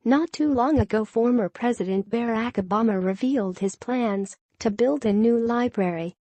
Not too long ago, former President Barack Obama revealed his plans to build a new library.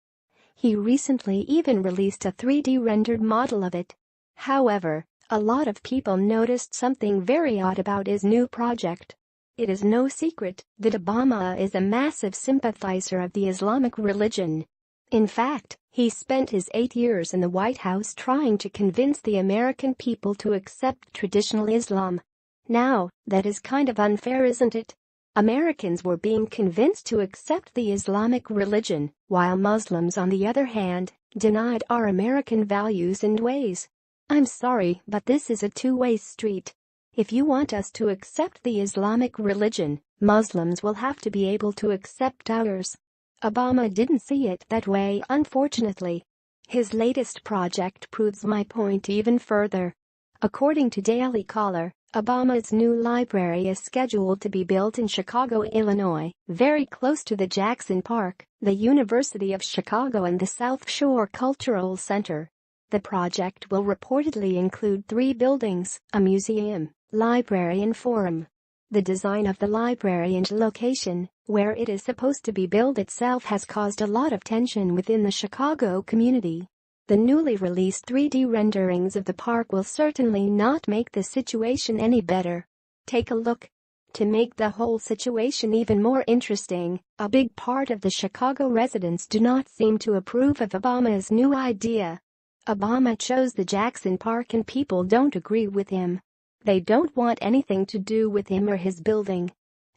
He recently even released a 3D rendered model of it. However, a lot of people noticed something very odd about his new project. It is no secret that Obama is a massive sympathizer of the Islamic religion. In fact, he spent his 8 years in the White House trying to convince the American people to accept traditional Islam. Now, that is kind of unfair, isn't it? Americans were being convinced to accept the Islamic religion, while Muslims, on the other hand, denied our American values and ways. I'm sorry, but this is a two-way street. If you want us to accept the Islamic religion, Muslims will have to be able to accept ours. Obama didn't see it that way, unfortunately. His latest project proves my point even further. According to Daily Caller, Obama's new library is scheduled to be built in Chicago, Illinois, very close to the Jackson Park, the University of Chicago, and the South Shore Cultural Center. The project will reportedly include 3 buildings, a museum, library and forum. The design of the library and location, where it is supposed to be built itself, has caused a lot of tension within the Chicago community. The newly released 3D renderings of the park will certainly not make the situation any better. Take a look. To make the whole situation even more interesting, a big part of the Chicago residents do not seem to approve of Obama's new idea. Obama chose the Jackson Park and people don't agree with him. They don't want anything to do with him or his building.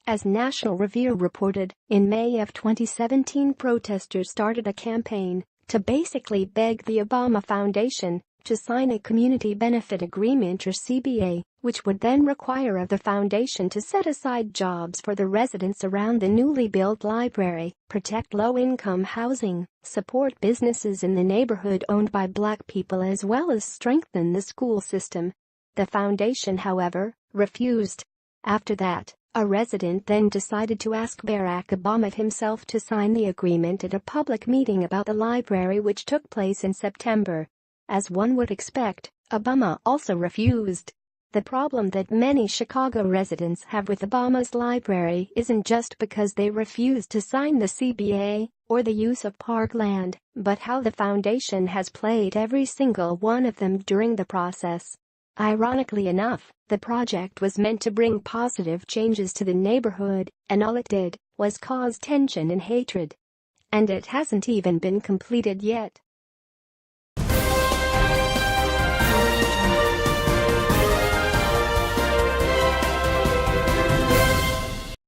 As National Review reported, in May of 2017, protesters started a campaign to basically beg the Obama Foundation to sign a Community Benefit Agreement, or CBA, which would then require of the foundation to set aside jobs for the residents around the newly built library, protect low-income housing, support businesses in the neighborhood owned by Black people, as well as strengthen the school system. The foundation, however, refused. After that, a resident then decided to ask Barack Obama himself to sign the agreement at a public meeting about the library, which took place in September. As one would expect, Obama also refused. The problem that many Chicago residents have with Obama's library isn't just because they refused to sign the CBA or the use of parkland, but how the foundation has played every single one of them during the process. Ironically enough, the project was meant to bring positive changes to the neighborhood, and all it did was cause tension and hatred. And it hasn't even been completed yet.